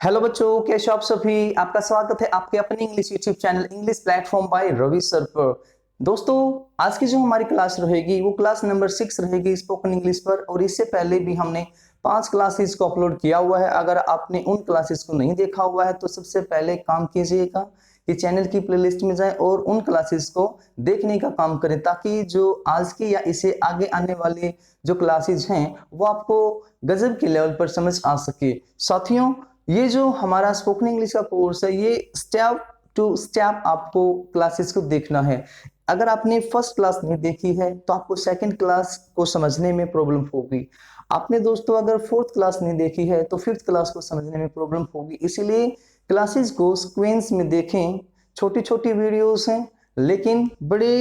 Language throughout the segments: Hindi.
हेलो बच्चों, कैसे हो आप सभी। आपका स्वागत है आपके अपने English YouTube channel English platform by Ravi sir पर। दोस्तों, आज की जो हमारी क्लास रहेगी वो क्लास नंबर 6 रहेगी स्पोकन इंग्लिश पर। और इससे पहले भी हमने 5 क्लासेस को अपलोड किया हुआ है। अगर आपने उन क्लासेस को नहीं देखा हुआ है तो सबसे पहले काम कीजिएगा कि चैनल की प्लेलिस्ट में जाएं और उन क्लासेस को देखने का काम करें, ताकि जो आज की या इसे आगे आने वाले जो क्लासेस हैं वो आपको गजब के लेवल पर समझ आ सके। साथियों, ये जो हमारा स्पोकन इंग्लिश का कोर्स है ये स्टेप टू स्टेप आपको क्लासेस को देखना है। अगर आपने फर्स्ट क्लास नहीं देखी है तो आपको सेकंड क्लास को समझने में प्रॉब्लम होगी। आपने दोस्तों अगर फोर्थ क्लास नहीं देखी है तो फिफ्थ क्लास को समझने में प्रॉब्लम होगी। इसीलिए क्लासेस को सीक्वेंस में देखें। छोटी छोटी वीडियोस हैं लेकिन बड़े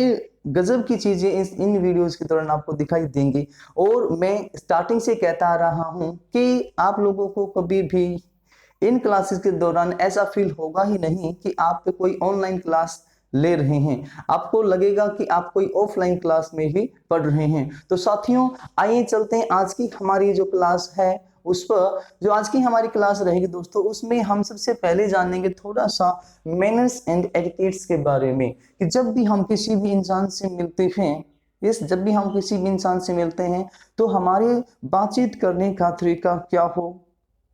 गजब की चीजें इन वीडियोस के दौरान आपको दिखाई देंगी। और मैं स्टार्टिंग से कहता आ रहा हूं कि आप लोगों को कभी भी इन क्लासेस के दौरान ऐसा फील होगा ही नहीं कि आप कोई ऑनलाइन क्लास ले रहे हैं। आपको लगेगा कि आप कोई ऑफलाइन क्लास में ही पढ़ रहे हैं। तो साथियों, आइए चलते हैं आज की हमारी जो क्लास है उस पर। जो आज की हमारी क्लास रहेगी दोस्तों, उसमें हम सबसे पहले जानेंगे थोड़ा सा मैनर्स एंड एटिकेट्स के बारे में कि जब भी हम किसी भी इंसान से मिलते हैं, जब भी हम किसी भी इंसान से मिलते हैं तो हमारे बातचीत करने का तरीका क्या हो।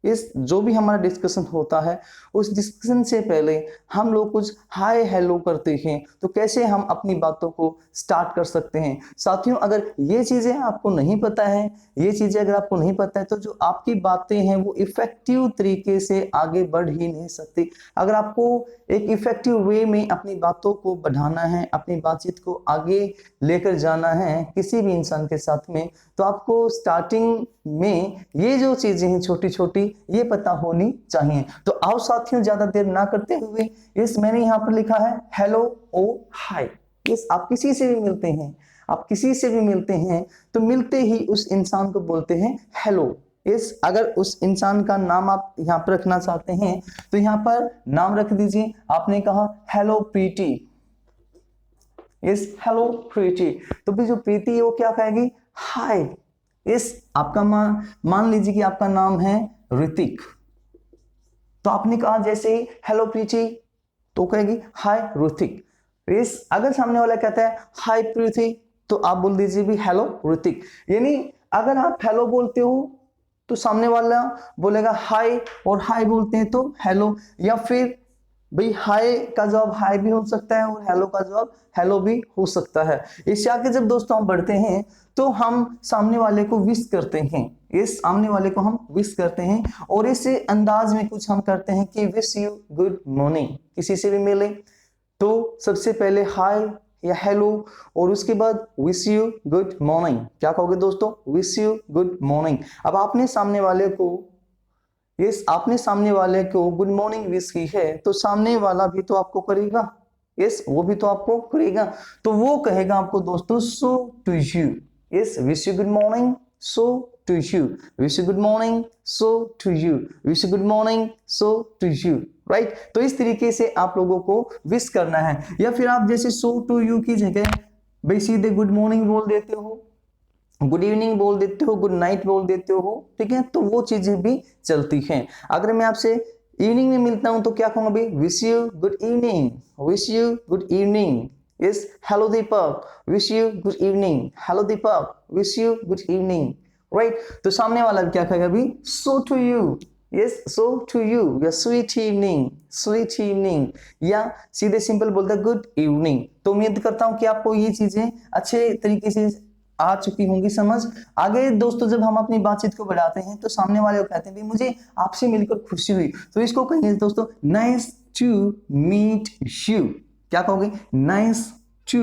इस जो भी हमारा डिस्कशन होता है उस डिस्कशन से पहले हम लोग कुछ हाय हेलो करते हैं, तो कैसे हम अपनी बातों को स्टार्ट कर सकते हैं। साथियों, अगर ये चीजें आपको नहीं पता है, ये चीजें अगर आपको नहीं पता है तो जो आपकी बातें हैं वो इफेक्टिव तरीके से आगे बढ़ ही नहीं सकती। अगर आपको एक इफेक्टिव वे में अपनी बातों को बढ़ाना है, अपनी बातचीत को आगे लेकर जाना है किसी भी इंसान के साथ में, तो आपको स्टार्टिंग में ये जो चीजें हैं छोटी छोटी ये पता होनी चाहिए। तो आओ साथियों, ज्यादा देर ना करते हुए, इस मैंने यहाँ पर लिखा है हेलो ओ हाय। इस आप किसी से भी मिलते हैं, आप किसी से भी मिलते हैं तो मिलते ही उस इंसान को बोलते हैं हेलो। इस अगर उस इंसान का नाम आप यहाँ पर रखना चाहते हैं तो यहाँ पर नाम रख दीजिए। आपने कहा हेलो प्रीति, इस हेलो प्रीति, तो भी जो प्रीति है वो क्या कहेगी हाय। इस आपका मान लीजिए कि आपका नाम है ऋतिक, तो आपने कहा जैसे ही हेलो प्रीति तो कहेगी हाय ऋतिक। इस अगर सामने वाला कहता है हाय प्रीति तो आप बोल दीजिए भी हेलो ऋतिक। यानी अगर आप हेलो बोलते हो तो सामने वाला बोलेगा हाय, और हाय बोलते हैं तो हेलो, या फिर भाई हाय का जवाब हाय भी हो सकता है और हेलो का जवाब हेलो भी हो सकता है। इससे आगे जब दोस्तों हम बढ़ते हैं तो हम सामने वाले को विश करते हैं। इस सामने वाले को हम विश करते हैं और इस अंदाज में कुछ हम करते हैं कि विश यू गुड मॉर्निंग। किसी से भी मिले तो सबसे पहले हाय या हेलो और उसके बाद विश यू गुड मॉर्निंग। क्या कहोगे दोस्तों? Wish you good morning. अब आपने सामने वाले को गुड मॉर्निंग विश की है तो सामने वाला भी तो आपको करेगा। वो भी तो आपको करेगा, तो वो कहेगा आपको दोस्तों so to you. Wish you good morning, so to you, wish you good morning, so to you, wish you good morning, so to you. Right, तो इस तरीके से आप लोगों को विश करना है। या फिर आप जैसे सो टू यू की जगह भाई सीधे गुड मॉर्निंग बोल देते हो, गुड इवनिंग बोल देते हो, गुड नाइट बोल देते हो, ठीक है, तो वो चीजें भी चलती हैं। अगर मैं आपसे इवनिंग में मिलता हूं तो क्या कहूंगा भाई wish you good evening, wish you good evening. Hello Deepak, wish you good evening, hello Deepak, wish you good evening. Right, तो सामने वाला क्या कहेगा भाई so to you, so to you, या स्वीट इवनिंग, स्वीट इवनिंग, या सीधे सिंपल बोलता है गुड इवनिंग। तो उम्मीद करता हूं कि आपको ये चीजें अच्छे तरीके से आ चुकी होंगी समझ। आगे दोस्तों जब हम अपनी बातचीत को बढ़ाते हैं तो सामने वाले को कहते हैं भी मुझे आपसे मिलकर खुशी हुई, तो इसको कहेंगे दोस्तों नाइस टू मीट यू। क्या कहोगे? Nice to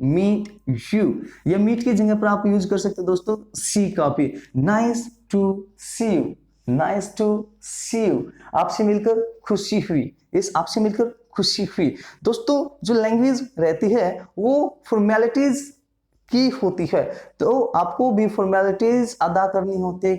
meet you. या मीट की जगह पर आप यूज कर सकते हो दोस्तों सी का भी, nice to see you, nice to see you. आपसे मिलकर खुशी हुई, आपसे मिलकर खुशी हुई। दोस्तों जो लैंग्वेज रहती है वो फॉर्मेलिटीज की होती है, तो आपको भी फॉर्मेलिटीज अदा करनी होती है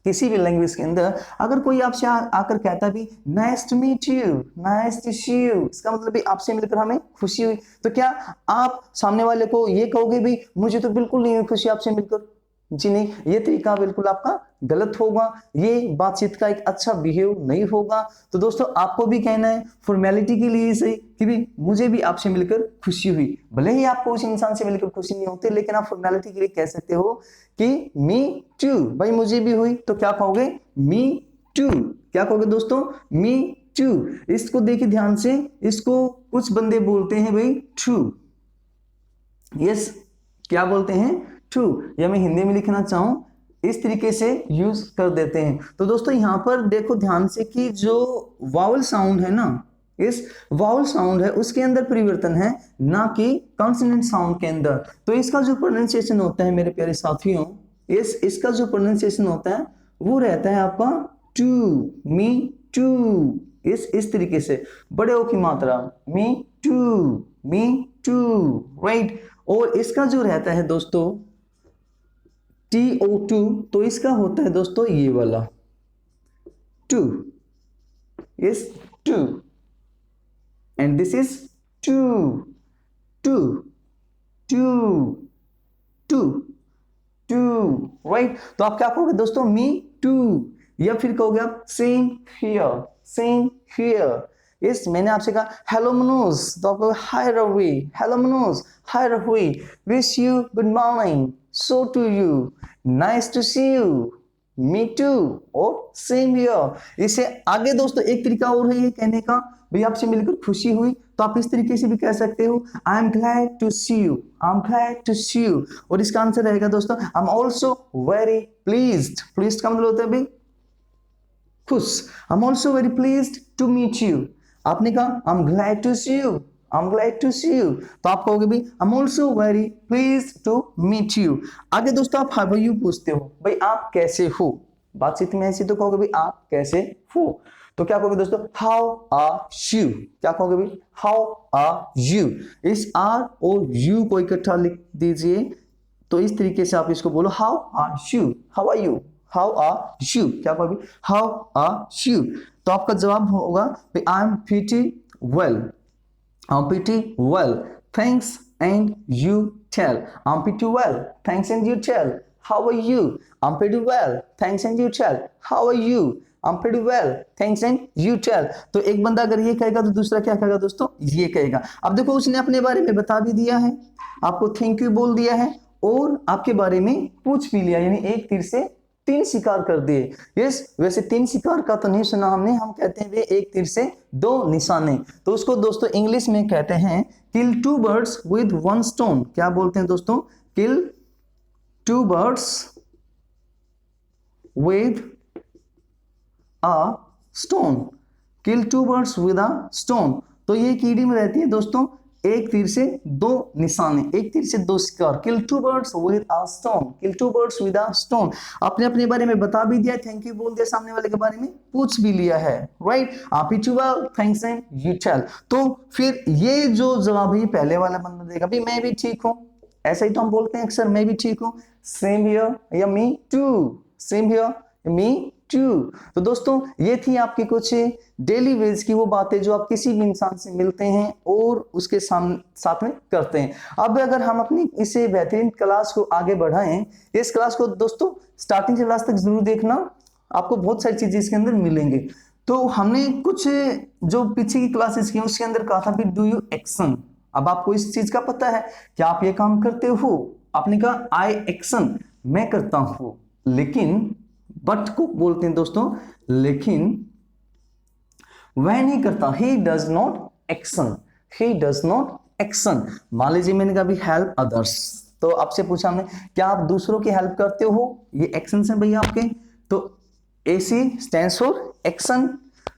किसी भी लैंग्वेज के अंदर। अगर कोई आपसे आकर कहता भी nice to meet you, nice to see you, इसका मतलब भी आपसे मिलकर हमें खुशी हुई, तो क्या आप सामने वाले को ये कहोगे भी मुझे तो बिल्कुल नहीं हुई खुशी आपसे मिलकर? जी नहीं, ये तरीका बिल्कुल आपका गलत होगा, ये बातचीत का एक अच्छा बिहेव नहीं होगा। तो दोस्तों आपको भी कहना है फॉर्मेलिटी के लिए सही कि भी मुझे भी आपसे मिलकर खुशी हुई। भले ही आपको उस इंसान से मिलकर खुशी नहीं होती, लेकिन आप फॉर्मेलिटी के लिए कह सकते हो कि मी टू, भाई मुझे भी हुई, तो क्या कहोगे मी टू। क्या कहोगे दोस्तों मी टू। इसको देखिए ध्यान से, इसको कुछ बंदे बोलते हैं भाई ट्रू, यस क्या बोलते हैं ट्रू, या मैं हिंदी में लिखना चाहूं इस तरीके से यूज कर देते हैं। तो दोस्तों यहां पर देखो ध्यान से कि जो वावल साउंड है ना, इस वावल साउंड है उसके अंदर परिवर्तन है, ना कि कॉन्सोनेंट साउंड के अंदर। तो इसका जो प्रोनाउंसिएशन होता है मेरे प्यारे साथियों, इसका जो प्रोनाउंसिएशन होता है वो रहता है आपका टू, मी टू, इस तरीके से बड़े ओ की मात्रा मी टू, राइट। और इसका जो रहता है दोस्तों TO2, तो इसका होता है दोस्तों ये वाला टू, इस to, and this is to to to to, right. तो आप क्या कहोगे दोस्तों मी टू, या फिर कहोगे आप सेम हियर। यस, मैंने आपसे कहा हेलो मनोज, तो आप कहोगे hi Ravi, hello Manoj, hi Ravi, wish you good morning, so to you, nice to see you, me too, और सेम हियर। इससे आगे दोस्तों एक तरीका और है ये कहने का, भाई आपसे मिलकर खुशी हुई, तो आप इस तरीके से भी कह सकते हो I am glad to see you, I am glad to see you. और इसका आंसर रहेगा दोस्तों I am also very pleased. Pleased का मतलब होता है भाई खुश। I am also very pleased to meet you. आपने कहा I am glad to see you, I am glad to see you, तो आप कहोगे भी I am also very pleased to meet you. आगे दोस्तों आप हाउ आर यू पूछते हो, भाई आप कैसे हो, बातचीत में ऐसी तो कहोगे भाई आप कैसे हो। तो क्या कहोगे दोस्तों हाउ आर यू। क्या कहोगे भाई हाउ आर यू। इस आर और यू को इकट्ठा लिख दीजिए, तो इस तरीके से आप इसको बोलो how are you, how are you, how are you. क्या कहोगे हाउ आर यू। तो आपका जवाब होगा I am pretty well, I'm pretty well, thanks, and you tell. I'm pretty well, thanks, and you tell. How are you? I'm pretty well, thanks, and you tell. How are you? I'm pretty well, thanks, and you tell. तो एक बंदा अगर ये कहेगा तो दूसरा क्या कहेगा दोस्तों, ये कहेगा। अब देखो उसने अपने बारे में बता भी दिया है, आपको थैंक यू बोल दिया है, और आपके बारे में पूछ भी लिया, यानी एक तीर से तीन शिकार कर दिए। यस, वैसे तीन शिकार का तो नहीं सुना हमने, हम कहते हैं वे एक तीर से दो निशाने। तो उसको दोस्तों इंग्लिश में कहते हैं kill two birds with one stone. क्या बोलते हैं दोस्तों kill two birds with a stone, kill two birds with a stone. तो ये कीड़ी में रहती है दोस्तों एक तीर से दो निशाने, एक तीर से दो शिकार, kill two birds with a stone, kill two birds with a stone. आपने अपने बारे में बता भी दिया, थैंक यू बोल दिया, सामने वाले के बारे में पूछ भी लिया है, राइट। आप ही वेल, थैंक्स, एंड यू टेल। तो फिर ये जो जवाब है पहले वाला बंदा देगा भी मैं भी ठीक हूं, ऐसा ही तो हम बोलते हैं अक्सर, मैं भी ठीक हूं, सेम हियर, या me too, same here, me too. तो दोस्तों ये थी आपकी कुछ डेली वेज की वो बातें जो आप किसी भी इंसान से मिलते हैं और उसके साथ में करते हैं। अब अगर हम अपनी इसे बेहतरीन क्लास को आगे बढ़ाएं, इस क्लास को दोस्तों स्टार्टिंग से लास्ट तक जरूर देखना, आपको बहुत सारी चीजें इसके अंदर मिलेंगी। तो हमने कुछ जो पीछे की क्लासेस की उसके अंदर कहा था भी डू यू एक्शन। अब आपको इस चीज का पता है कि आप ये काम करते हो, आपने कहा आई एक्शन, मैं करता हूं, लेकिन बट को बोलते हैं दोस्तों, लेकिन वह नहीं करता, he does not action, he does not action. मान लीजिए मैंने कहा भी हेल्प अदर्स, तो आपसे पूछा हमने क्या आप दूसरों की हेल्प करते हो, ये एक्शन है भैया आपके। तो AC स्टैंड्स फॉर एक्शन।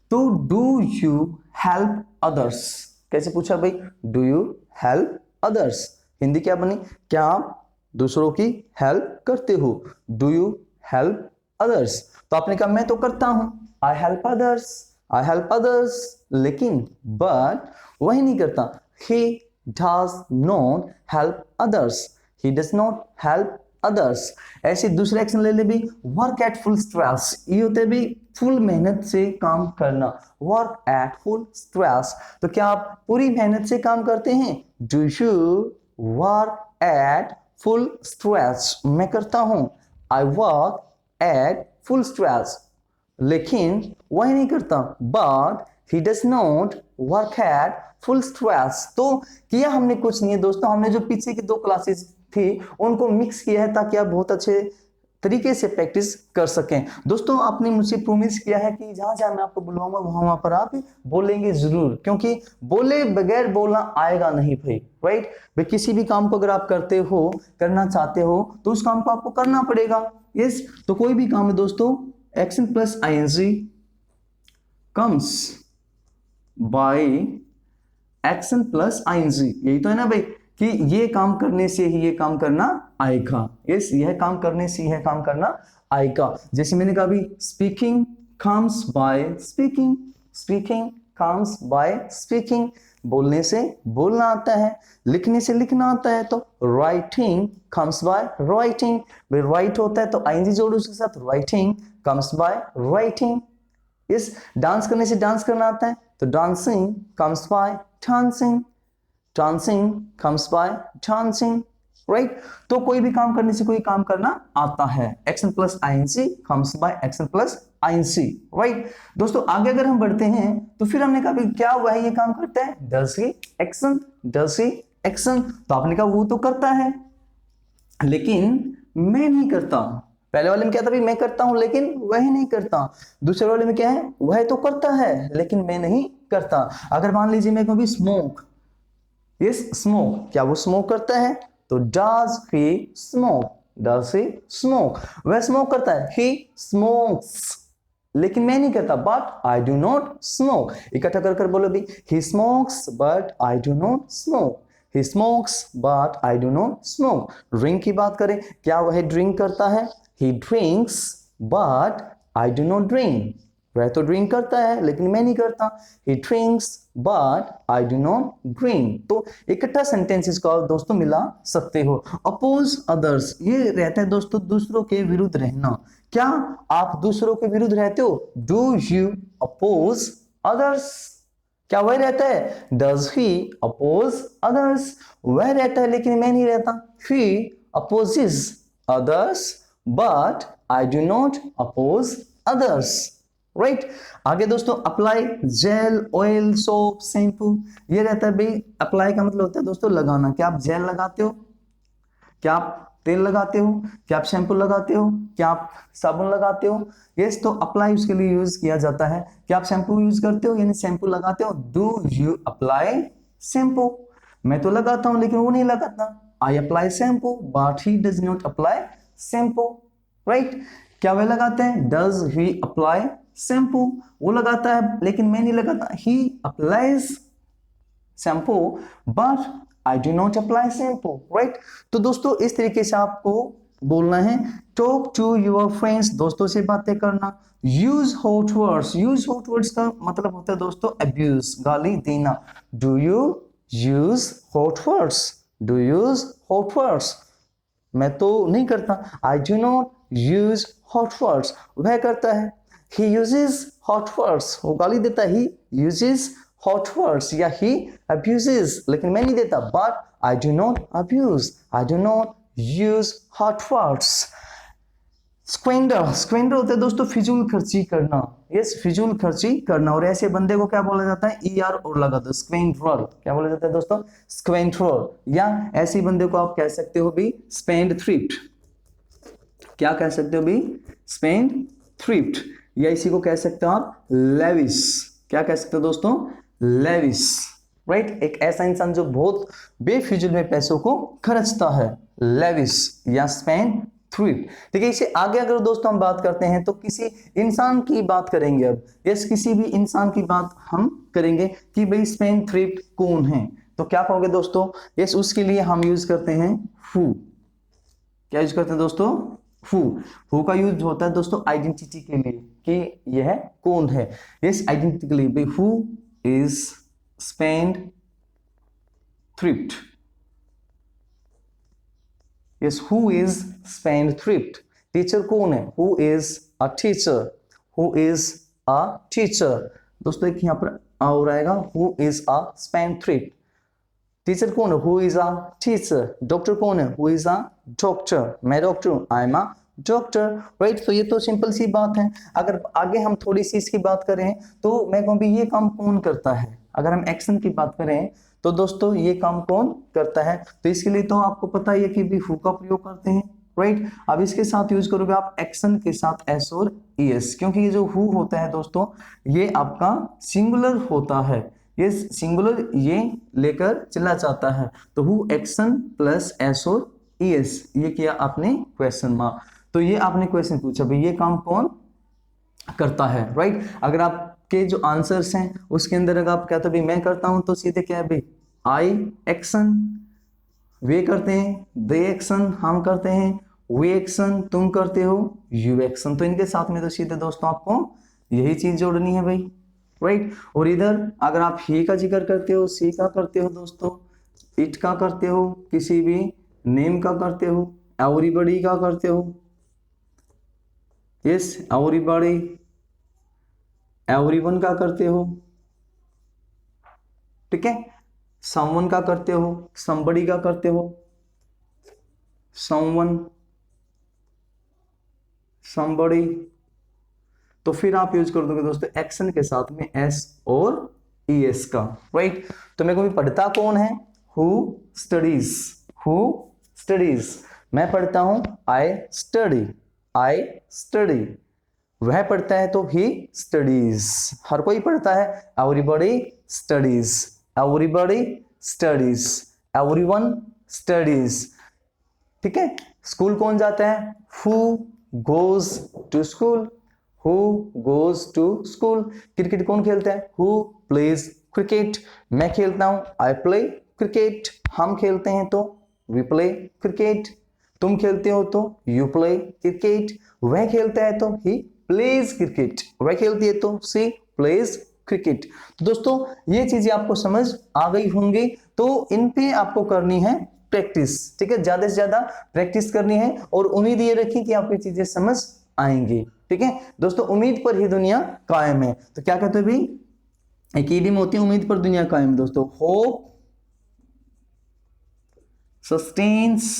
तो डू यू हेल्प अदर्स, कैसे पूछा भाई do you help others, Hindi क्या बनी, क्या आप दूसरों की हेल्प करते हो, डू यू हेल्प अदर्स। तो आपने कहा मैं तो करता हूं, I help others, I help others, लेकिन बट वही नहीं करता, he does not help others, he does not help others। ऐसे दूसरा एक्शन ले ले भी वर्क एट फुल स्ट्रेस, ये होते भी फुल मेहनत से काम करना, वर्क एट फुल स्ट्रेस। तो क्या आप पूरी मेहनत से काम करते हैं, do you work at full stress, मैं करता हूं, I work at full stress, लेकिन वह नहीं करता, but he does not work at full stress. तो किया हमने कुछ नहीं है दोस्तों, हमने जो पीछे की 2 क्लासेस थी उनको मिक्स किया है ताकि आप बहुत अच्छे तरीके से प्रैक्टिस कर सकें। दोस्तों आपने मुझसे प्रॉमिस किया है कि जहां जहां मैं आपको बुलवाऊंगा वहां पर आप बोलेंगे जरूर, क्योंकि बोले बगैर बोलना आएगा नहीं भाई, राइट भाई। किसी भी काम को अगर आप करते हो, करना चाहते हो, तो उस काम को आपको करना पड़ेगा। यस, तो कोई भी काम है दोस्तों, action plus ING comes by action plus ING, यही तो है ना भाई कि ये काम करने से ही ये काम करना आएगा। यस, यह काम करने से यह काम करना आएगा। जैसे मैंने कहा अभी, speaking comes by speaking, speaking comes by speaking, बोलने से बोलना आता है, लिखने से लिखना आता है। तो राइटिंग कम्स बाय राइटिंग, भाई राइट होता है तो आईएनजी जोड़ो उसके साथ, writing comes by writing. Yes, dance करने से डांस करना आता है तो dancing comes by dancing, dancing comes by dancing, right. तो कोई भी काम करने से कोई काम करना आता है। Action plus INC comes by action plus INC, right. दोस्तों आगे अगर हम बढ़ते हैं तो फिर हमने कहा क्या वह ये काम करता है, does he action, does he action. तो आपने कहा वो तो करता है लेकिन मैं नहीं करता। पहले वाले में क्या था भाई, मैं करता हूं लेकिन वह नहीं करता। दूसरे वाले में क्या है, वह तो करता है लेकिन मैं नहीं करता। अगर मान लीजिए मैं कहूं स्मोक, यस स्मोक, क्या वो स्मोक करता है, तो does he smoke, does he smoke, वह स्मोक करता है, ही स्मोक्स, लेकिन मैं नहीं करता, but I do not smoke. इकट्ठा कर कर बोलो भी, he smokes but I do not smoke, he smokes but I do not smoke. Drink की बात करें, क्या वह ड्रिंक करता है, he drinks but I do not drink, वह तो ड्रिंक करता है लेकिन मैं नहीं करता, he drinks but I do not drink। तो इकट्ठा सेंटेंसेस को दोस्तों मिला सकते हो। अपोज अदर्स, ये रहता है दोस्तों दूसरों के विरुद्ध रहना। क्या आप दूसरों के विरुद्ध रहते हो, डू यू अपोज अदर्स, क्या वह रहता है, डज ही अपोज अदर्स, वह रहता है लेकिन मैं नहीं रहता, he opposes others but I do not oppose others, right. आगे दोस्तों, apply gel, oil, soap, shampoo, ये रहता है भाई। अप्लाई का मतलब होता है दोस्तों लगाना। क्या आप जेल लगाते हो, क्या आप तेल लगाते हो, क्या आप शैम्पू लगाते हो, क्या आप साबुन लगाते हो, यस। तो अप्लाई उसके लिए यूज किया जाता है। क्या आप शैम्पू यूज करते हो, यानी शैम्पू लगाते हो, डू यू अप्लाई शैम्पू, मैं तो लगाता हूं लेकिन वो नहीं लगाता, I apply shampoo but he does not apply shampoo, right. क्या वह लगाते हैं, डज ही अप्लाई शैम्पू, वो लगाता है लेकिन मैं नहीं लगाता, he applies shampoo but I do not apply shampoo, right. तो दोस्तों इस तरीके से आपको बोलना है। टॉक टू योर फ्रेंड्स, दोस्तों से बातें करना। Use hot words, use hot words का मतलब होता है दोस्तों अब्यूज, गाली देना। Do you use hot words, do use hot words, मैं तो नहीं करता, आई do not use hot words, वह करता है। He uses hot words, वो गाली देता है, he uses hot words, या he abuses, लेकिन मैं नहीं देता, but I do not abuse, I do not use hot words। Squander, squander होता है दोस्तों फिजूल खर्ची करना, यस फिजूल खर्ची करना। और ऐसे बंदे को क्या बोला जाता है, ER और लगा दो, स्क्वेंडर, क्या बोला जाता है दोस्तों, स्क्वेंडर। या ऐसे बंदे को आप कह सकते हो भी स्पेंड थ्रिफ्ट, क्या कह सकते हो भी, स्पेंड थ्रिफ्ट। या इसी को कह सकते हो आप लेविस, क्या कह सकते हो दोस्तों, लेविस, राइट। एक ऐसा इंसान जो बहुत बेफिजूल में पैसों को खर्चता है, लेविस या स्पेंड थ्रिफ्ट, ठीक है। इसे आगे अगर दोस्तों हम बात करते हैं तो किसी इंसान की बात करेंगे अब, यस किसी भी इंसान की बात हम करेंगे कि भाई स्पेंड थ्रिफ्ट कौन है, तो क्या कहोगे दोस्तों, यस उसके लिए हम यूज करते हैं हु, क्या यूज करते हैं दोस्तों, हु का यूज होता है दोस्तों आइडेंटिटी के लिए कि यह कौन है, यस आइडेंटिटी के लिए, भाई who is spend thrift, yes who is spend thrift. Teacher कौन है, who is a teacher, who is a teacher, दोस्तों एक यहाँ पर और आएगा, who is a spend thrift. Teacher कौन है, who is a teacher. Doctor कौन है, हु इज अ डॉक्टर, मैं डॉक्टर हूं, I am a doctor, right. तो ये तो सिंपल सी बात है। अगर आगे हम थोड़ी सी इसकी बात करें तो मैं कहूँ भी ये काम कौन करता है, अगर हम एक्शन की बात करें तो दोस्तों ये काम कौन करता है, तो इसके लिए तो आपको पता ही है कि भी हु का प्रयोग करते हैं, राइट। अब इसके साथ यूज करोगे आप एक्शन के साथ एस और ईएस, क्योंकि ये जो हु होता है दोस्तों ये आपका सिंगुलर होता है, ये सिंगुलर ये लेकर चला जाता है, तो हु एक्शन प्लस एस और ईएस, ये किया आपने क्वेश्चन मार्क। तो ये आपने क्वेश्चन पूछा भाई ये काम कौन करता है, राइट। अगर आपके जो आंसर्स हैं उसके अंदर अगर आप कहते हो भाई मैं करता हूं तो सीधे क्या है भाई आई एक्शन, वे करते हैं, दे एक्शन हम करते हैं, वे एक्शन तुम करते हो, यू एक्शन। तो इनके साथ में तो सीधे दोस्तों आपको यही चीज जोड़नी है भाई, राइट। और इधर अगर आप ही का जिक्र करते हो, सी का करते हो दोस्तों, इट का करते हो, किसी भी नेम का करते हो, एवरीबॉडी का करते हो, यस एवरीबॉडी, एवरीवन का करते हो, ठीक है, समवन का करते हो, समबडी का करते हो, समवन, समबडी। तो फिर आप यूज कर दोगे दोस्तों एक्शन के साथ में एस और ईएस का, राइट। तो मेरे को भी पढ़ता कौन है, हु स्टडीज, हु स्टडीज, मैं पढ़ता हूं आई स्टडी, आई स्टडी, वह पढ़ता है तो ही स्टडीज, हर कोई पढ़ता है, everybody studies, everybody studies, everyone studies, ठीक है। स्कूल कौन जाता है, who goes to school, who goes to school. Cricket कौन खेलता है, हु प्लेज क्रिकेट, मैं खेलता हूं आई प्ले क्रिकेट, हम खेलते हैं तो वी प्ले क्रिकेट, तुम खेलते हो तो यू प्ले क्रिकेट, वह खेलता है तो ही प्लेज क्रिकेट, वह खेलती है तो सी प्लेज क्रिकेट। तो दोस्तों ये चीजें आपको समझ आ गई होंगी, तो इन पे आपको करनी है प्रैक्टिस, ठीक है, ज्यादा से ज्यादा प्रैक्टिस करनी है और उम्मीद ये रखी कि आपको चीजें समझ आएंगी, ठीक है दोस्तों। उम्मीद पर ही दुनिया कायम है, तो क्या कहते हैं भाई, एक इडियम होती है उम्मीद पर दुनिया कायम दोस्तों, होप सस्टेन्स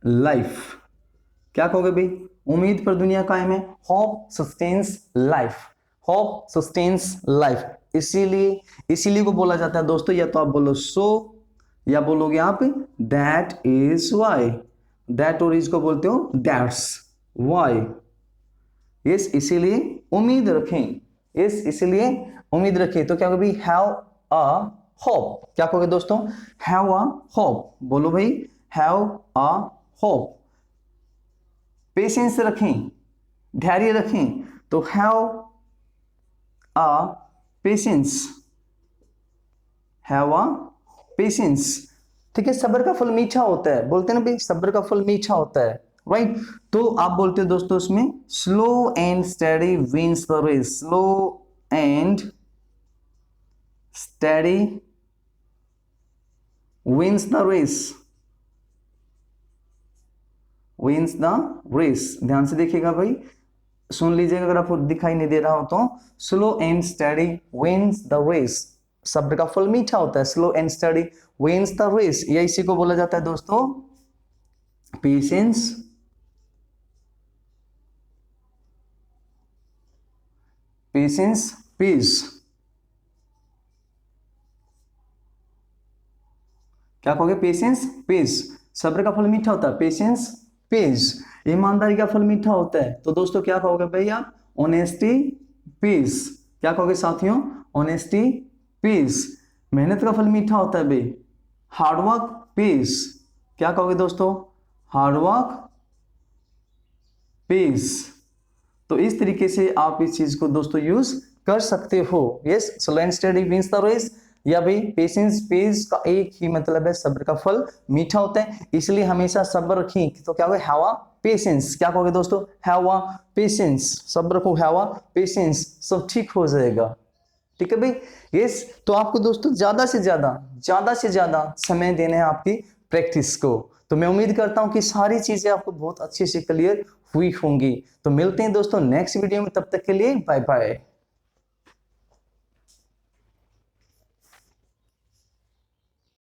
लाइफ, क्या कहोगे भाई, उम्मीद पर दुनिया कायम है, hope sustains life, hope sustains life, इसीलिए को बोला जाता है दोस्तों, या तो आप बोलो सो या बोलोगे आप दैट इज वाई, दैट और इसको बोलते हो दैट्स वाई, यस इसीलिए उम्मीद रखें, यस इसीलिए उम्मीद रखें। तो क्या कहोगे भाई, हैव अ होप, क्या कहोगे दोस्तों, हैव अ होप, बोलो भाई हैव अ होप। पेशेंस रखें, धैर्य रखें, तो have a patience, have a patience, ठीक है। सब्र का फल मीठा होता है, बोलते हैं ना भाई सब्र का फल मीठा होता है, राइट। तो आप बोलते हो दोस्तों उसमें slow and steady wins the race, slow and steady wins the race, wins the race, ध्यान से देखिएगा भाई, सुन लीजिएगा अगर आपको दिखाई नहीं दे रहा हो तो, slow and steady wins the race, सब्र का फल मीठा होता है, slow and steady wins the race, या इसी को बोला जाता है दोस्तों पेशेंस, पेशेंस पीस, क्या कहोगे, पेशेंस पीस, सब्र का फल मीठा होता है, पेशेंस पीस, ईमानदारी का फल मीठा होता है, तो दोस्तों क्या कहोगे भैया, ऑनेस्टी पीस, क्या कहोगे साथियों, ऑनेस्टी पीस, मेहनत का फल मीठा होता है भाई, हार्डवर्क पीस, क्या कहोगे दोस्तों, हार्डवर्क पीस। तो इस तरीके से आप इस चीज को दोस्तों यूज कर सकते हो, yes slow and steady wins the race, या भाई पेशेंस पेस का एक ही मतलब है सब्र का फल मीठा होता है, इसलिए हमेशा सब्र रखें, तो क्या होगा हैव अ पेशेंस, क्या कहोगे दोस्तों, हैव अ पेशेंस, सब्र को हैव अ पेशेंस, सब ठीक हो जाएगा, ठीक है भाई, यस। तो आपको दोस्तों ज्यादा से ज्यादा समय देना है आपकी प्रैक्टिस को, तो मैं उम्मीद करता हूं कि सारी चीजें आपको बहुत अच्छे से क्लियर हुई होंगी। तो मिलते हैं दोस्तों नेक्स्ट वीडियो में, तब तक के लिए बाय बाय।